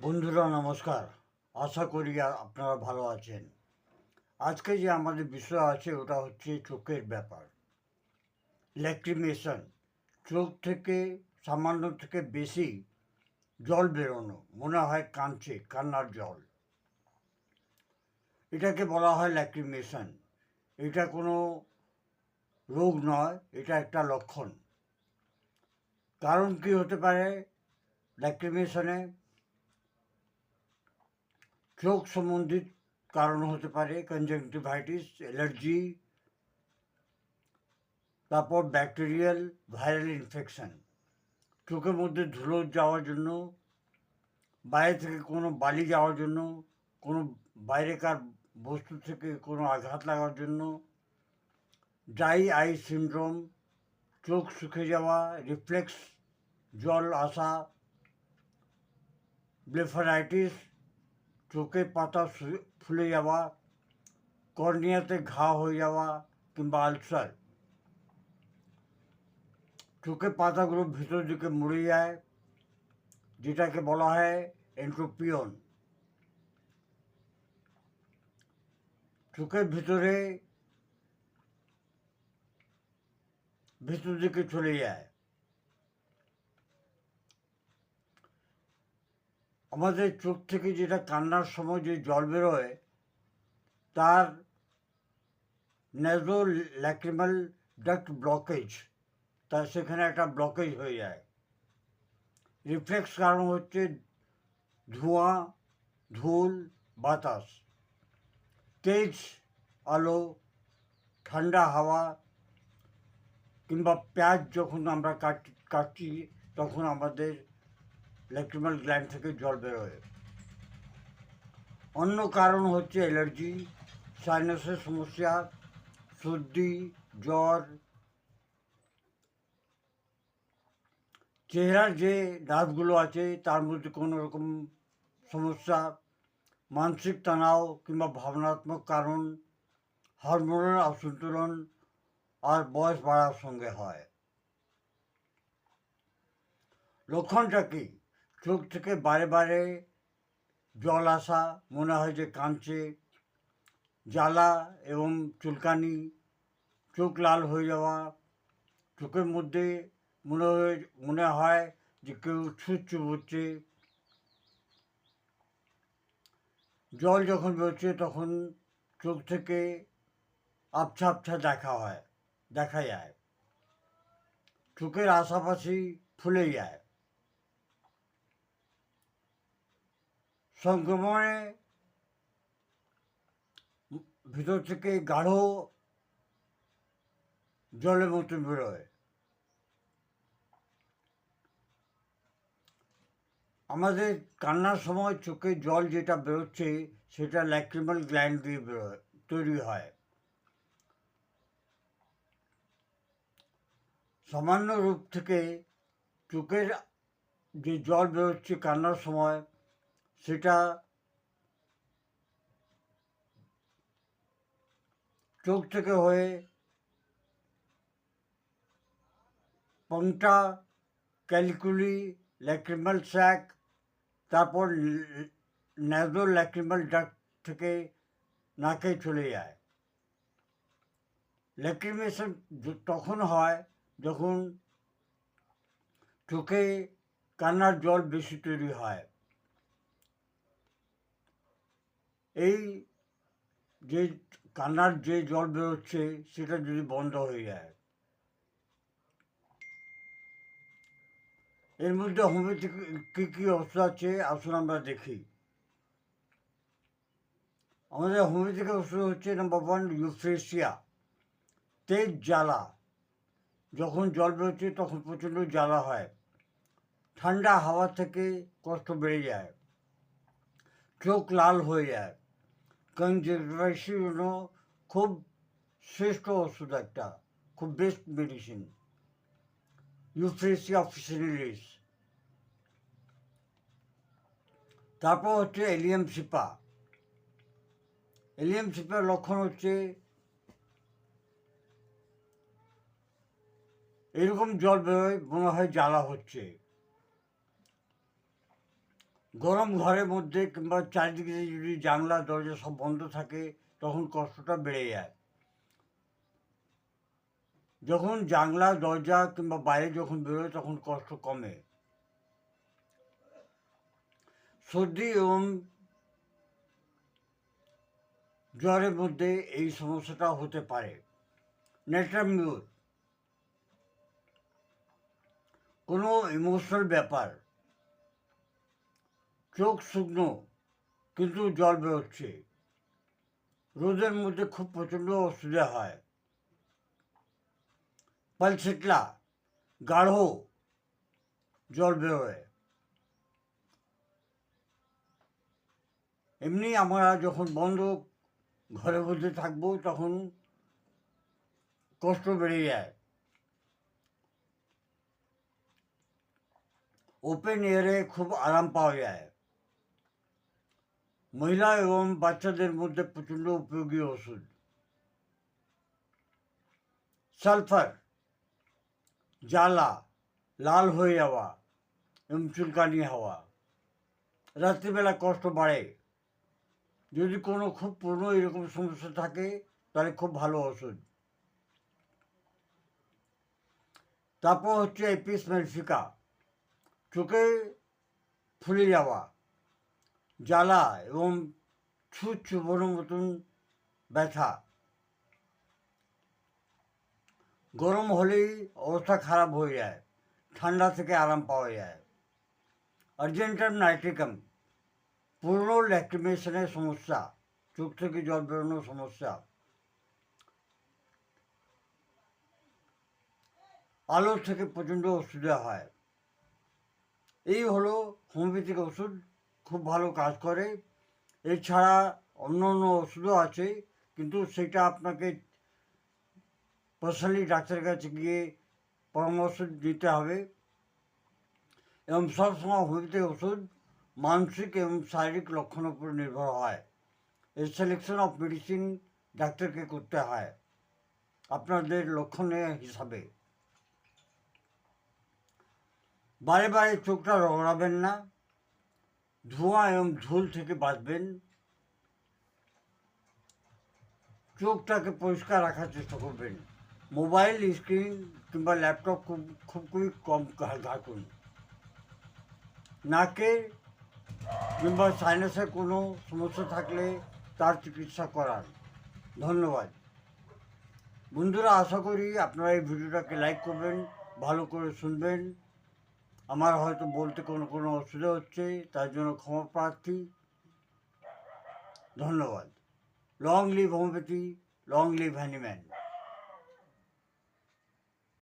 বন্ধুরা নমস্কার। আশা করি আপনারা ভালো আছেন। আজকে যে আমাদের বিষয় আছে ওটা হচ্ছে চোখের ব্যাপার। ল্যাক্রিমেশন, চোখ থেকে সামান্য থেকে বেশি জল বেরোনো, মনে হয় কাঁদছে, কান্নার জল, এটাকে বলা হয় ল্যাক্রিমেশন। এটা কোনো রোগ নয়, এটা একটা লক্ষণ। কারণ কি হতে পারে ল্যাক্রিমেশনে? চোখ সম্বন্ধিত কারণ হতে পারে কনজাংটিভাইটিস, অ্যালার্জি, তারপর ব্যাকটেরিয়াল ভাইরাল ইনফেকশন। চোখের মধ্যে ধুলো যাওয়ার জন্য, বাইরে থেকে কোনো বালি যাওয়ার জন্য, কোনো বাইরেকার বস্তু থেকে কোনো আঘাত লাগার জন্য, ড্রাই আই সিনড্রোম, চোখ শুকিয়ে যাওয়া, রিফ্লেক্স জল আসা, ব্লেফারাইটিস, চোখের পাতা ফুলে যাওয়া, কর্নিয়াতে ঘা হয়ে যাওয়া কিংবা আলসার, চোখের পাতাগুলো ভিতর দিকে মুড়ে যায়, যেটাকে বলা হয় এন্ট্রোপিয়ন। চোখের ভিতরে ভিতর দিকে চলে যায়। আমাদের চোখ থেকে যেটা কান্নার সময় যে জল বেরোয় তার ন্যাজো ল্যাক্রিমাল ডাক্ট ব্লকেজ, তার সেখানে একটা ব্লকেজ হয়ে যায়। রিফ্লেক্স কারণ হচ্ছে ধোঁয়া, ধুল, বাতাস, তেজ আলো, ঠান্ডা হাওয়া কিংবা পেঁয়াজ যখন আমরা কাটছি তখন আমাদের ল্যাক্রিমাল গ্ল্যান্ড থেকে জল বেরোয়। অন্য কারণ হচ্ছে অ্যালার্জি, সাইনাসের সমস্যা, সর্দি, জ্বর, চেহারার যে দাঁতগুলো আছে তার মধ্যে কোনো রকম সমস্যা, মানসিক তনাও কিংবা ভাবনাত্মক কারণ, হরমোনাল অসন্তুলন আর বয়স বাড়ার সঙ্গে হয়। লক্ষণটা কি? চোখ থেকে বারে বারে জল আসা, মনে হয় যে কাঁদছে, জ্বালা এবং চুলকানি, চোখ লাল হয়ে যাওয়া, চোখের মধ্যে মনে হয় যে কেউ ছুঁচ চুবোচ্ছে, জল যখন বেরোচ্ছে তখন চোখ থেকে আবছা আবছা দেখা যায়, চোখের আশাপাশি ফুলে যায়, সংক্রমণে ভিতর থেকে গাঢ় জলের মতো বেরোয়। আমাদের কান্নার সময় চোখে জল যেটা বেরোচ্ছে সেটা ল্যাক্রিমাল গ্ল্যান্ড দিয়ে তৈরি হয়। সামান্য রূপ থেকে চোখের যে জল বেরোচ্ছে কান্নার সময় সেটা চোখ থেকে হয়ে পংটা, ক্যালিকুলি, ল্যাক্রিমাল স্যাক, তারপর ন্যাজো ল্যাক্রিমাল ডাক্ট থেকে নাকে চলে যায়। ল্যাক্রিমেশন তখন হয় যখন চোখে কান্নার জল বেশি তৈরি হয়। এই যে কান্নার যে জল বেরোচ্ছে সেটা যদি বন্ধ হয়ে যায়। এর মধ্যে হোমিওপ্যাথি কী কী ওষুধ আছে আসুন আমরা দেখি। আমাদের হোমিওপ্যাথিক ওষুধ হচ্ছে নাম্বার 1 ইউফ্রেশিয়া। তেজ জ্বালা, যখন জল বেরোচ্ছে তখন প্রচণ্ড জ্বালা হয়, ঠান্ডা হাওয়া থেকে কষ্ট বেড়ে যায়, চোখ লাল হয়ে যায়, কনজাংটিভাইটিসের জন্য খুব শ্রেষ্ঠ ওষুধ একটা, খুব বেস্ট মেডিসিন ইউফ্রেশিয়া অফিসিনালিস। তারপর হচ্ছে এলিয়াম সিপা। এলিয়াম সিপার লক্ষণ হচ্ছে এরকম জল বেরোয় মনে হয় জ্বালা হচ্ছে, গরম ঘরের মধ্যে কিংবা চারিদিকে যদি জানলা দরজা সব বন্ধ থাকে তখন কষ্টটা বেড়ে যায়। যখন জানলা দরজা কিংবা বাইরে যখন বেরোয় তখন কষ্ট কমে। সর্দি এবং জ্বরের মধ্যে এই সমস্যাটা হতে পারে। নেটার মিউট, কোনো ইমোশনাল ব্যাপার, চোখ শুকনো কিন্তু জল বেরোচ্ছে, রোদের মধ্যে খুব প্রচণ্ড অসুবিধা হয়, পালছেটলা, গাঢ় জল বেরোয়। এমনি আমরা যখন বন্ধ ঘরের মধ্যে থাকবো তখন কষ্ট বেড়ে যায়। ওপেন এয়ারে খুব আরাম পাওয়া যায়। মহিলা এবং বাচ্চাদের মধ্যে প্রচণ্ড উপযোগী ওষুধ। সালফার, জ্বালা, লাল হয়ে যাওয়া এবং চুলকানি হওয়া, রাত্রিবেলা কষ্ট বাড়ে। যদি কোনো খুব পুরনো এরকম সমস্যা থাকে তাহলে খুব ভালো ওষুধ। তারপর হচ্ছে এপিস মেলফিকা, চোখে ফুলে যাওয়া, জ্বালা এবং ছুঁচ চুবোনোর মতন ব্যথা। গরম হলেই অবস্থা খারাপ হয়ে যায়, ঠান্ডা থেকে আরাম পাওয়া যায়। আর্জেন্টাম নাইট্রিকাম, পুরনো ল্যাক্রিমেশনের সমস্যা, চোখ থেকে জল বেরোনোর সমস্যা, আলো থেকে প্রচণ্ড অসুবিধা হয়। এই হলো হোমিওপ্যাথিক ওষুধ, খুব ভালো কাজ করে। এছাড়া অন্য অন্য ওষুধও আছে, কিন্তু সেটা আপনাকে পার্সোনালি ডাক্তারের কাছে গিয়ে পরামর্শ দিতে হবে। এবং সবসময় হোমিওপ্যাথিক ওষুধ মানসিক এবং শারীরিক লক্ষণের উপর নির্ভর হয়। এই সিলেকশন অফ মেডিসিন ডাক্তারকে করতে হয় আপনাদের লক্ষণের হিসাবে। বারে বারে চোখটা রগড়াবেন না, ধোঁয়া এবং ধুল থেকে বাঁচবেন, চোখটাকে পরিষ্কার রাখার চেষ্টা করবেন। মোবাইল স্ক্রিন কিংবা ল্যাপটপ খুবই কম ঘাঁটুন। নাকে কিংবা সাইনাসের কোনো সমস্যা থাকলে তার চিকিৎসা করান। ধন্যবাদ বন্ধুরা, আশা করি আপনারা এই ভিডিওটাকে লাইক করবেন, ভালো করে শুনবেন। আমার হয়তো বলতে কোনো অসুবিধা হচ্ছে, তার জন্য ক্ষমা প্রার্থী। ধন্যবাদ। Long live homeopathy, long live Hahnemann.